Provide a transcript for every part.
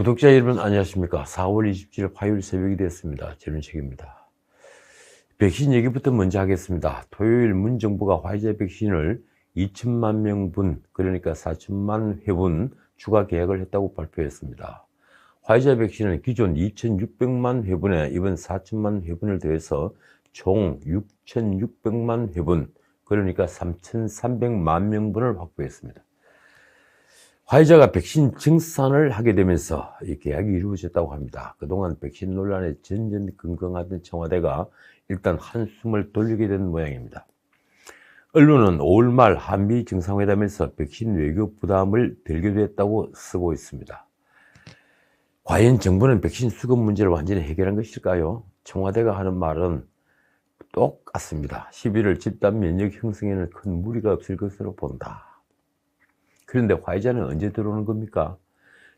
구독자 여러분 안녕하십니까. 4월 27일 화요일 새벽이 됐습니다. 최윤식입니다. 백신 얘기부터 먼저 하겠습니다. 토요일 문정부가 화이자 백신을 2천만 명분, 그러니까 4천만 회분 추가 계약을 했다고 발표했습니다. 화이자 백신은 기존 2,600만 회분에 이번 4천만 회분을 더해서 총 6,600만 회분, 그러니까 3,300만 명분을 확보했습니다. 화이자가 백신 증산을 하게 되면서 이 계약이 이루어졌다고 합니다. 그동안 백신 논란에 전전긍긍하던 청와대가 일단 한숨을 돌리게 된 모양입니다. 언론은 5월 말 한미 정상회담에서 백신 외교 부담을 덜게 됐다고 쓰고 있습니다. 과연 정부는 백신 수급 문제를 완전히 해결한 것일까요? 청와대가 하는 말은 똑같습니다. 11월 집단 면역 형성에는 큰 무리가 없을 것으로 본다. 그런데 화이자는 언제 들어오는 겁니까?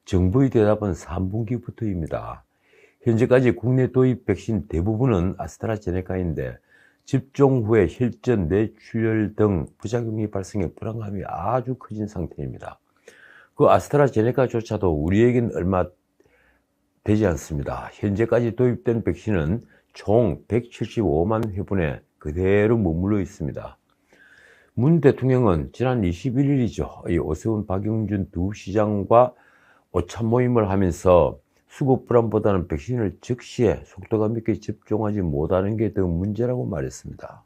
정부의 대답은 3분기부터입니다. 현재까지 국내 도입 백신 대부분은 아스트라제네카인데 접종 후에 혈전, 뇌출혈 등 부작용이 발생해 불안감이 아주 커진 상태입니다. 그 아스트라제네카조차도 우리에겐 얼마 되지 않습니다. 현재까지 도입된 백신은 총 175만 회분에 그대로 머물러 있습니다. 문 대통령은 지난 21일이죠. 이 오세훈, 박영준 두 시장과 오찬 모임을 하면서 수급 불안보다는 백신을 즉시에 속도감 있게 접종하지 못하는 게 더 문제라고 말했습니다.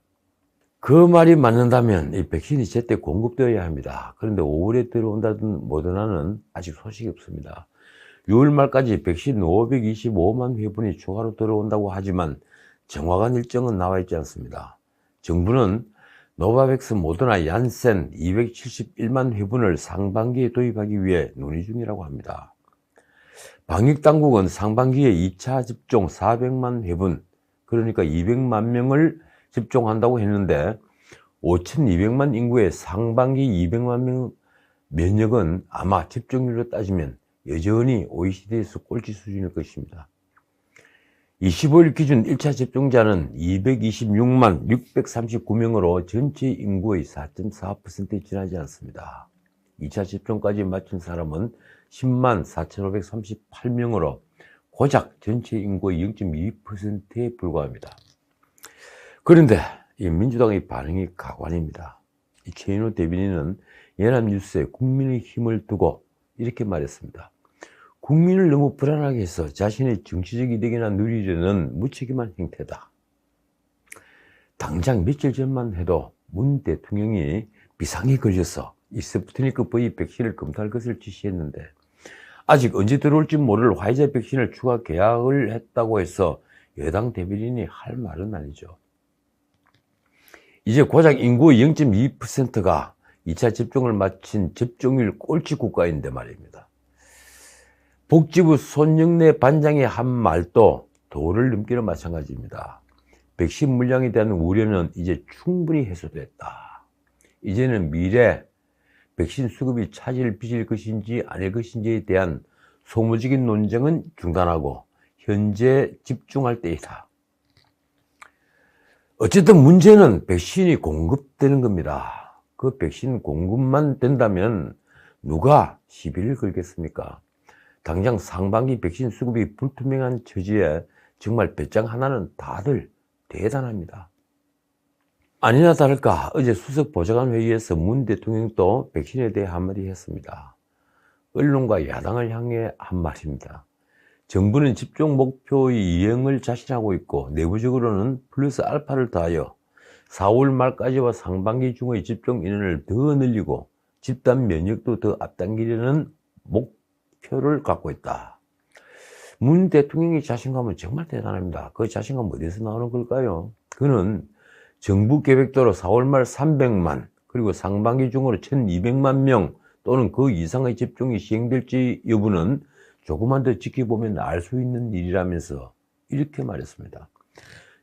그 말이 맞는다면 이 백신이 제때 공급되어야 합니다. 그런데 5월에 들어온다던 모더나는 아직 소식이 없습니다. 6월 말까지 백신 525만 회분이 추가로 들어온다고 하지만 정확한 일정은 나와 있지 않습니다. 정부는 노바백스, 모더나, 얀센 271만 회분을 상반기에 도입하기 위해 논의 중이라고 합니다. 방역당국은 상반기에 2차 접종 400만 회분, 그러니까 200만 명을 접종한다고 했는데 5,200만 인구의 상반기 200만 명 면역은 아마 접종률로 따지면 여전히 OECD에서 꼴찌 수준일 것입니다. 25일 기준 1차 접종자는 226만 639명으로 전체 인구의 4.4%에 지나지 않습니다. 2차 접종까지 마친 사람은 10만 4,538명으로 고작 전체 인구의 0.2%에 불과합니다. 그런데 이 민주당의 반응이 가관입니다. 이 최인호 대변인은 연합뉴스에 국민의 힘을 두고 이렇게 말했습니다. 국민을 너무 불안하게 해서 자신의 정치적 이득이나 누리려는 무책임한 행태다. 당장 며칠 전만 해도 문 대통령이 비상이 걸려서 이 스푸트니크 V 백신을 검토할 것을 지시했는데 아직 언제 들어올지 모를 화이자 백신을 추가 계약을 했다고 해서 여당 대변인이 할 말은 아니죠. 이제 고작 인구의 0.2%가 2차 접종을 마친 접종률 꼴찌 국가인데 말입니다. 복지부 손영래 반장의 한 말도 도를 넘기는 마찬가지입니다. 백신 물량에 대한 우려는 이제 충분히 해소됐다. 이제는 미래 백신 수급이 차질 빚을 것인지 아닐 것인지에 대한 소모적인 논쟁은 중단하고 현재 집중할 때이다. 어쨌든 문제는 백신이 공급되는 겁니다. 그 백신 공급만 된다면 누가 시비를 걸겠습니까? 당장 상반기 백신 수급이 불투명한 처지에 정말 배짱 하나는 다들 대단합니다. 아니나 다를까 어제 수석 보좌관 회의에서 문 대통령도 백신에 대해 한마디 했습니다. 언론과 야당을 향해 한 말입니다. 정부는 집중 목표의 이행을 자신하고 있고 내부적으로는 플러스 알파를 더하여 4월 말까지와 상반기 중의 집중 인원을 더 늘리고 집단 면역도 더 앞당기려는 목표를 갖고 있다. 문 대통령의 자신감은 정말 대단합니다. 그 자신감 어디서 나오는 걸까요? 그는 정부 계획대로 4월 말 300만 그리고 상반기 중으로 1200만 명 또는 그 이상의 접종이 시행될지 여부는 조금만 더 지켜보면 알 수 있는 일이라면서 이렇게 말했습니다.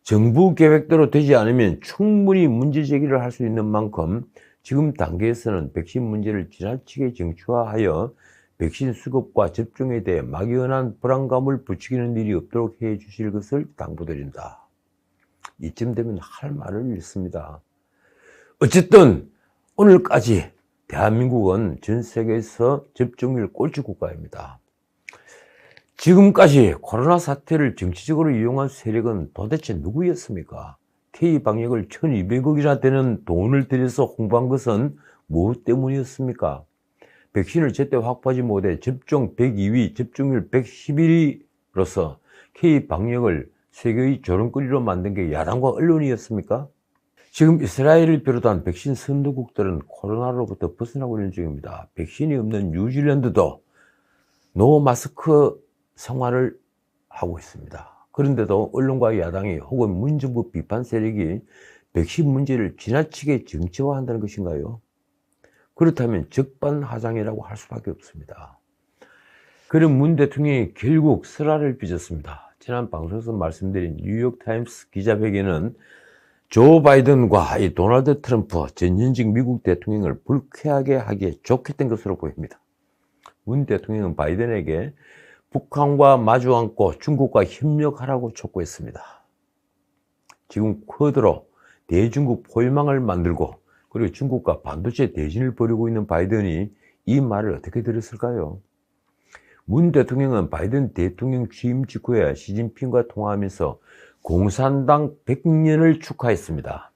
정부 계획대로 되지 않으면 충분히 문제 제기를 할 수 있는 만큼 지금 단계에서는 백신 문제를 지나치게 정치화하여 백신 수급과 접종에 대해 막연한 불안감을 부추기는 일이 없도록 해 주실 것을 당부드린다. 이쯤 되면 할 말을 잃습니다. 어쨌든 오늘까지 대한민국은 전 세계에서 접종률 꼴찌 국가입니다. 지금까지 코로나 사태를 정치적으로 이용한 세력은 도대체 누구였습니까? K 방역을 1200억이나 되는 돈을 들여서 홍보한 것은 무엇 때문이었습니까? 백신을 제때 확보하지 못해 접종 102위, 접종률 111위로서 K 방역을 세계의 조롱거리로 만든 게 야당과 언론이었습니까? 지금 이스라엘을 비롯한 백신 선도국들은 코로나로부터 벗어나고 있는 중입니다. 백신이 없는 뉴질랜드도 노 마스크 생활을 하고 있습니다. 그런데도 언론과 야당이 혹은 문정부 비판 세력이 백신 문제를 지나치게 정치화한다는 것인가요? 그렇다면 적반하장이라고 할 수밖에 없습니다. 그런 문 대통령이 결국 설화를 빚었습니다. 지난 방송에서 말씀드린 뉴욕타임스 기자회견은 조 바이든과 이 도널드 트럼프 전 현직 미국 대통령을 불쾌하게 하기에 좋겠던 것으로 보입니다. 문 대통령은 바이든에게 북한과 마주 앉고 중국과 협력하라고 촉구했습니다. 지금 쿼드로 대중국 포위망을 만들고 그리고 중국과 반도체 대진을 벌이고 있는 바이든이 이 말을 어떻게 들었을까요? 문 대통령은 바이든 대통령 취임 직후에 시진핑과 통화하면서 공산당 100년을 축하했습니다.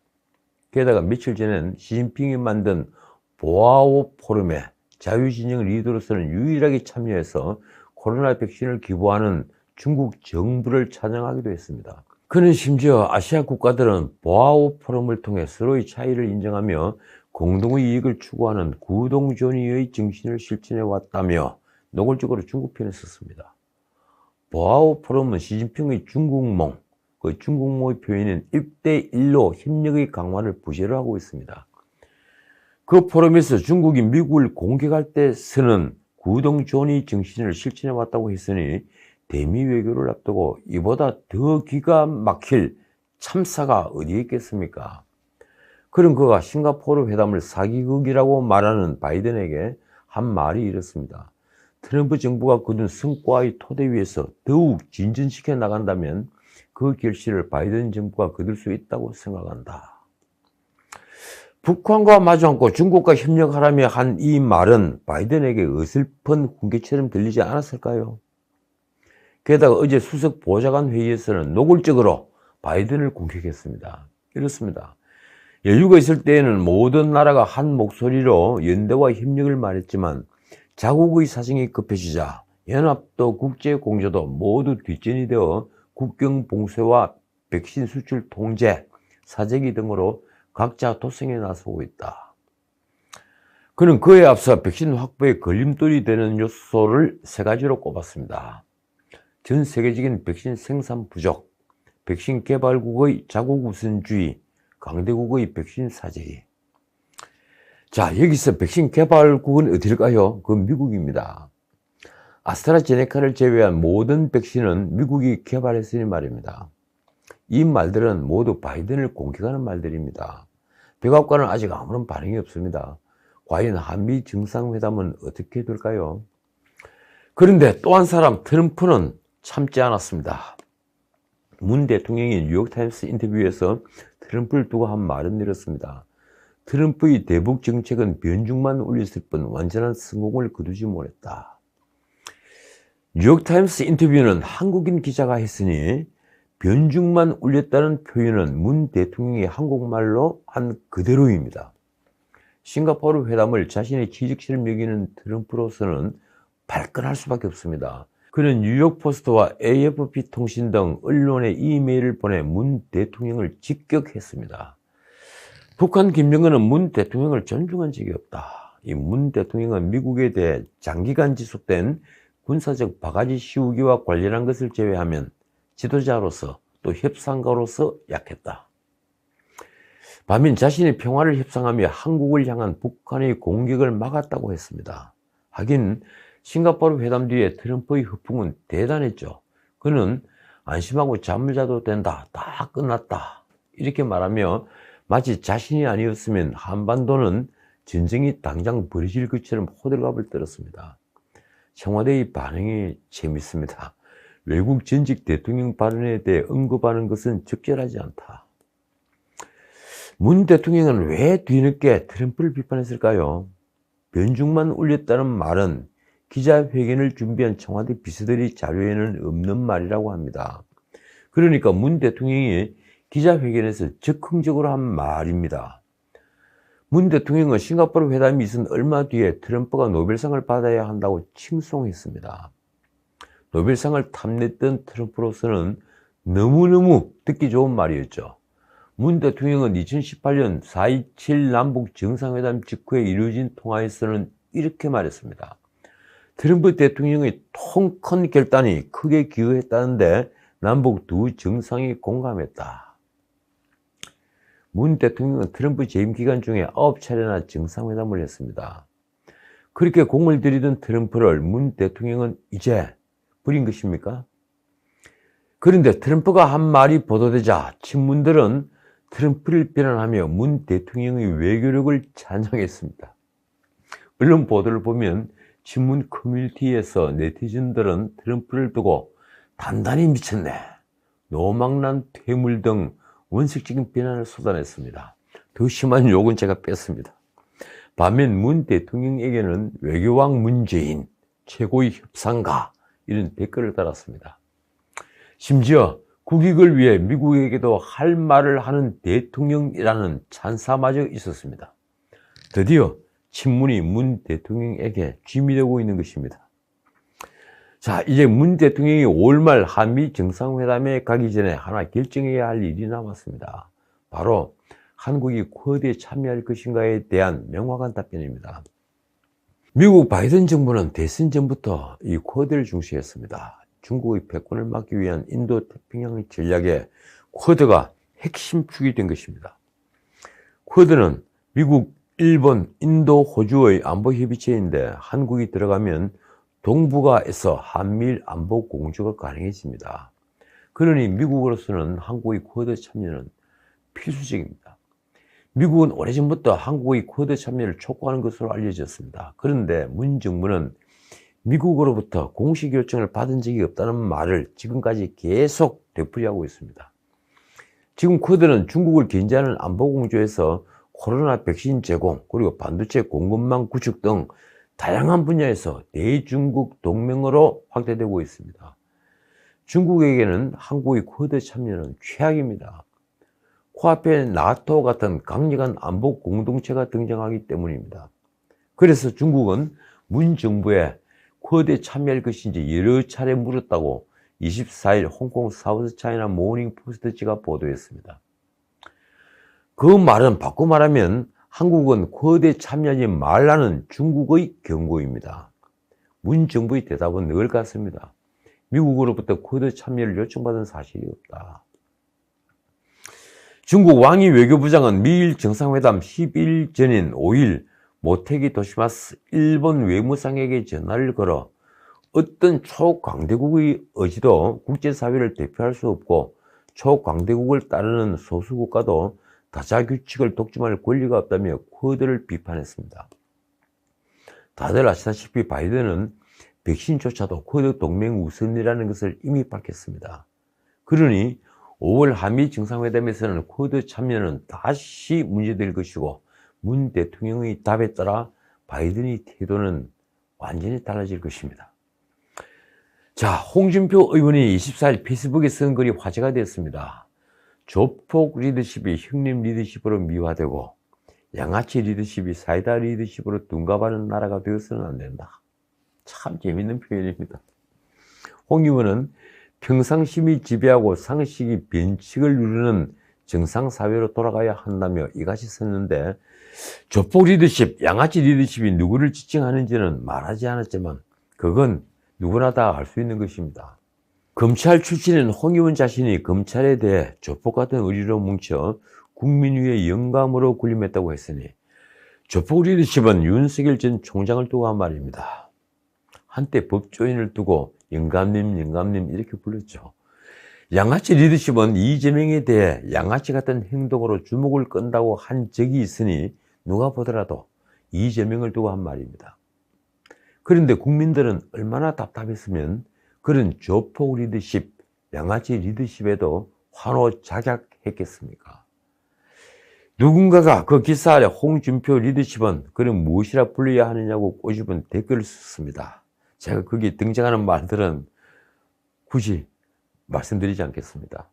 게다가 며칠 전엔 시진핑이 만든 보아오 포럼에 자유진영 리더로서는 유일하게 참여해서 코로나 백신을 기부하는 중국 정부를 찬양하기도 했습니다. 그는 심지어 아시아 국가들은 보아오 포럼을 통해 서로의 차이를 인정하며 공동의 이익을 추구하는 구동존의의 정신을 실천해 왔다며 노골적으로 중국 편에 섰습니다. 보아오 포럼은 시진핑의 중국몽, 그 중국몽의 표현인 1대1로 협력의 강화를 부재로 하고 있습니다. 그 포럼에서 중국이 미국을 공격할 때 쓰는 구동존의 정신을 실천해 왔다고 했으니 대미 외교를 앞두고 이보다 더 기가 막힐 참사가 어디에 있겠습니까? 그런 그가 싱가포르 회담을 사기극이라고 말하는 바이든에게 한 말이 이렇습니다. 트럼프 정부가 거둔 성과의 토대 위에서 더욱 진전시켜 나간다면 그 결실을 바이든 정부가 거둘 수 있다고 생각한다. 북한과 마주 앉고 중국과 협력하라며 한 이 말은 바이든에게 어설픈 훈계처럼 들리지 않았을까요? 게다가 어제 수석 보좌관 회의에서는 노골적으로 바이든을 공격했습니다. 이렇습니다. 여유가 있을 때에는 모든 나라가 한 목소리로 연대와 협력을 말했지만 자국의 사정이 급해지자 연합도 국제공조도 모두 뒷전이 되어 국경 봉쇄와 백신 수출 통제, 사재기 등으로 각자 도생에 나서고 있다. 그는 그에 앞서 백신 확보에 걸림돌이 되는 요소를 세 가지로 꼽았습니다. 전 세계적인 백신 생산 부족, 백신 개발국의 자국 우선주의, 강대국의 백신 사재기. 자, 여기서 백신 개발국은 어딜까요? 그건 미국입니다. 아스트라제네카를 제외한 모든 백신은 미국이 개발했으니 말입니다. 이 말들은 모두 바이든을 공격하는 말들입니다. 백악관은 아직 아무런 반응이 없습니다. 과연 한미 정상회담은 어떻게 될까요? 그런데 또 한 사람 트럼프는 참지 않았습니다. 문 대통령이 뉴욕타임스 인터뷰에서 트럼프를 두고 한 말은 이렇습니다. 트럼프의 대북 정책은 변죽만 울렸을 뿐 완전한 성공을 거두지 못했다. 뉴욕타임스 인터뷰는 한국인 기자가 했으니 변죽만 울렸다는 표현은 문 대통령이 한국말로 한 그대로입니다. 싱가포르 회담을 자신의 기적처럼 여기는 트럼프로서는 발끈할 수밖에 없습니다. 그는 뉴욕포스트와 AFP 통신 등 언론에 이메일을 보내 문 대통령을 직격했습니다. 북한 김정은은 문 대통령을 존중한 적이 없다. 이 문 대통령은 미국에 대해 장기간 지속된 군사적 바가지 씌우기와 관련한 것을 제외하면 지도자로서 또 협상가로서 약했다. 반면 자신이 평화를 협상하며 한국을 향한 북한의 공격을 막았다고 했습니다. 하긴 싱가포르 회담 뒤에 트럼프의 허풍은 대단했죠. 그는 안심하고 잠을 자도 된다. 다 끝났다. 이렇게 말하며 마치 자신이 아니었으면 한반도는 전쟁이 당장 벌어질 것처럼 호들갑을 떨었습니다. 청와대의 반응이 재밌습니다. 외국 전직 대통령 발언에 대해 언급하는 것은 적절하지 않다. 문 대통령은 왜 뒤늦게 트럼프를 비판했을까요? 변죽만 울렸다는 말은 기자회견을 준비한 청와대 비서들의 자료에는 없는 말이라고 합니다. 그러니까 문 대통령이 기자회견에서 즉흥적으로 한 말입니다. 문 대통령은 싱가포르 회담이 있은 얼마 뒤에 트럼프가 노벨상을 받아야 한다고 칭송했습니다. 노벨상을 탐냈던 트럼프로서는 너무너무 듣기 좋은 말이었죠. 문 대통령은 2018년 4.27 남북 정상회담 직후에 이루어진 통화에서는 이렇게 말했습니다. 트럼프 대통령의 통 큰 결단이 크게 기여했다는데 남북 두 정상이 공감했다. 문 대통령은 트럼프 재임 기간 중에 9차례나 정상회담을 했습니다. 그렇게 공을 들이던 트럼프를 문 대통령은 이제 버린 것입니까? 그런데 트럼프가 한 말이 보도되자 친문들은 트럼프를 비난하며 문 대통령의 외교력을 찬양했습니다. 언론 보도를 보면 친문 커뮤니티에서 네티즌들은 트럼프를 두고 단단히 미쳤네, 노망난 퇴물 등 원색적인 비난을 쏟아냈습니다. 더 심한 욕은 제가 뺐습니다. 반면 문 대통령에게는 외교왕 문재인, 최고의 협상가 이런 댓글을 달았습니다. 심지어 국익을 위해 미국에게도 할 말을 하는 대통령이라는 찬사마저 있었습니다. 드디어 친문이 문 대통령에게 쥐이 되고 있는 것입니다. 자, 이제 문 대통령이 5월 말 한미 정상회담에 가기 전에 하나 결정해야 할 일이 남았습니다. 바로 한국이 쿼드에 참여할 것인가에 대한 명확한 답변입니다. 미국 바이든 정부는 대선 전부터 이 쿼드를 중시했습니다. 중국의 패권을 막기 위한 인도 태평양 전략에 쿼드가 핵심 축이 된 것입니다. 쿼드는 미국, 일본, 인도, 호주의 안보 협의체인데 한국이 들어가면 동북아에서 한미일 안보 공조가 가능해집니다. 그러니 미국으로서는 한국의 쿼드 참여는 필수적입니다. 미국은 오래전부터 한국의 쿼드 참여를 촉구하는 것으로 알려졌습니다. 그런데 문 정부는 미국으로부터 공식 요청을 받은 적이 없다는 말을 지금까지 계속 되풀이하고 있습니다. 지금 쿼드는 중국을 견제하는 안보 공조에서 코로나 백신 제공, 그리고 반도체 공급망 구축 등 다양한 분야에서 대중국 동맹으로 확대되고 있습니다. 중국에게는 한국의 쿼드 참여는 최악입니다. 코앞에 나토 같은 강력한 안보 공동체가 등장하기 때문입니다. 그래서 중국은 문 정부에 쿼드에 참여할 것인지 여러 차례 물었다고 24일 홍콩 사우스 차이나 모닝 포스트지가 보도했습니다. 그 말은 바꿔 말하면 한국은 쿼드에 참여하지 말라는 중국의 경고입니다. 문 정부의 대답은 늘 같습니다. 미국으로부터 쿼드 참여를 요청받은 사실이 없다. 중국 왕이 외교부장은 미일 정상회담 10일 전인 5일 모테기 도시마스 일본 외무상에게 전화를 걸어 어떤 초강대국의 의지도 국제사회를 대표할 수 없고 초강대국을 따르는 소수국가도 다자규칙을 독점할 권리가 없다며 쿼드를 비판했습니다. 다들 아시다시피 바이든은 백신조차도 쿼드 동맹 우선이라는 것을 이미 밝혔습니다. 그러니 5월 한미 정상회담에서는 쿼드 참여는 다시 문제될 것이고 문 대통령의 답에 따라 바이든의 태도는 완전히 달라질 것입니다. 자, 홍준표 의원이 24일 페이스북에 쓴 글이 화제가 됐습니다. 조폭 리더십이 형님 리더십으로 미화되고 양아치 리더십이 사이다 리더십으로 둔갑하는 나라가 되어서는 안 된다. 참 재밌는 표현입니다. 홍 의원은 평상심이 지배하고 상식이 변칙을 누르는 정상사회로 돌아가야 한다며 이같이 썼는데 조폭 리더십, 양아치 리더십이 누구를 지칭하는지는 말하지 않았지만 그건 누구나 다 알 수 있는 것입니다. 검찰 출신인 홍 의원 자신이 검찰에 대해 조폭 같은 의리로 뭉쳐 국민 위에 영감으로 군림했다고 했으니 조폭 리더십은 윤석열 전 총장을 두고 한 말입니다. 한때 법조인을 두고 영감님 이렇게 불렀죠. 양아치 리더십은 이재명에 대해 양아치 같은 행동으로 주목을 끈다고 한 적이 있으니 누가 보더라도 이재명을 두고 한 말입니다. 그런데 국민들은 얼마나 답답했으면 그런 조폭 리더십, 양아치 리더십에도 환호작약했겠습니까? 누군가가 그 기사 아래 홍준표 리더십은 그럼 무엇이라 불러야 하느냐고 꼬집은 댓글을 썼습니다. 제가 거기에 등장하는 말들은 굳이 말씀드리지 않겠습니다.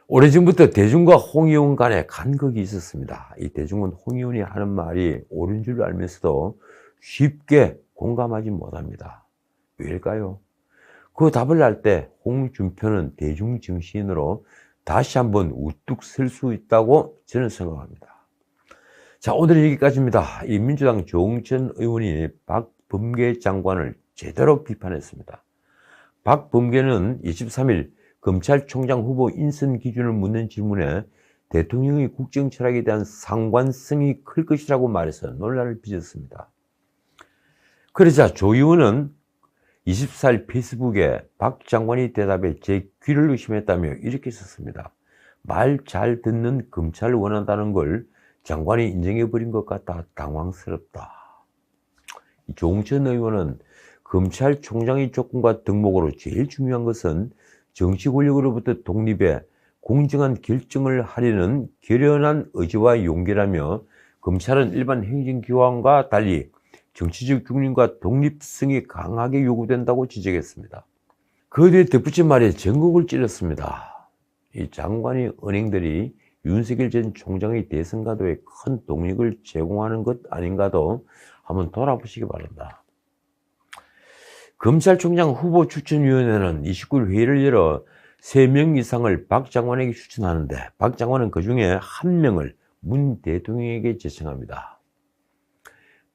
오래전부터 대중과 홍의원 간에 간극이 있었습니다. 이 대중은 홍의원이 하는 말이 옳은 줄 알면서도 쉽게 공감하지 못합니다. 왜일까요? 그 답을 알 때 홍준표는 대중 정치인으로 다시 한번 우뚝 설 수 있다고 저는 생각합니다. 자, 오늘 여기까지입니다. 이 민주당 조응천 의원이 박범계 장관을 제대로 비판했습니다. 박범계는 23일 검찰총장 후보 인선 기준을 묻는 질문에 대통령의 국정 철학에 대한 상관성이 클 것이라고 말해서 논란을 빚었습니다. 그러자 조 의원은 24일 페이스북에 박 장관이 대답에 제 귀를 의심했다며 이렇게 썼습니다. 말 잘 듣는 검찰을 원한다는 걸 장관이 인정해버린 것 같아 당황스럽다. 조응천 의원은 검찰총장의 조건과 덕목으로 제일 중요한 것은 정치 권력으로부터 독립해 공정한 결정을 하려는 결연한 의지와 용기라며 검찰은 일반 행정기관과 달리 정치적 중립과 독립성이 강하게 요구된다고 지적했습니다. 그 뒤에 덧붙인 말에 전국을 찔렀습니다. 이 장관이 은행들이 윤석열 전 총장의 대선 가도에 큰 동력을 제공하는 것 아닌가도 한번 돌아보시기 바랍니다. 검찰총장 후보 추천위원회는 29일 회의를 열어 3명 이상을 박 장관에게 추천하는데 박 장관은 그 중에 1명을 문 대통령에게 제청합니다.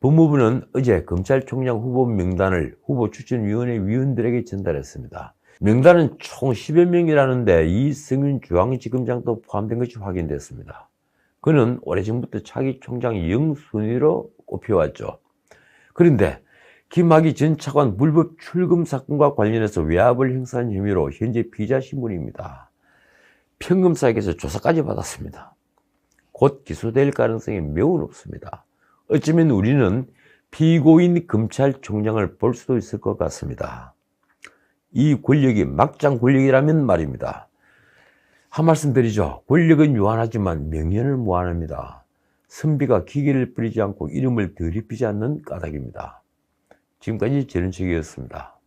법무부는 어제 검찰총장 후보 명단을 후보 추천위원회 위원들에게 전달했습니다. 명단은 총 10여 명이라는데 이승윤 중앙지검장도 포함된 것이 확인됐습니다. 그는 오래전부터 차기 총장 0순위로 꼽혀왔죠. 그런데 김학의 전 차관 불법 출금 사건과 관련해서 외압을 행사한 혐의로 현재 피의자 신분입니다. 평검사에게서 조사까지 받았습니다. 곧 기소될 가능성이 매우 높습니다. 어쩌면 우리는 피고인 검찰총장을 볼 수도 있을 것 같습니다. 이 권력이 막장 권력이라면 말입니다. 한 말씀 드리죠. 권력은 유한하지만 명예는 무한합니다. 선비가 기계를 뿌리지 않고 이름을 더럽히지 않는 까닭입니다. 지금까지 전은책이었습니다.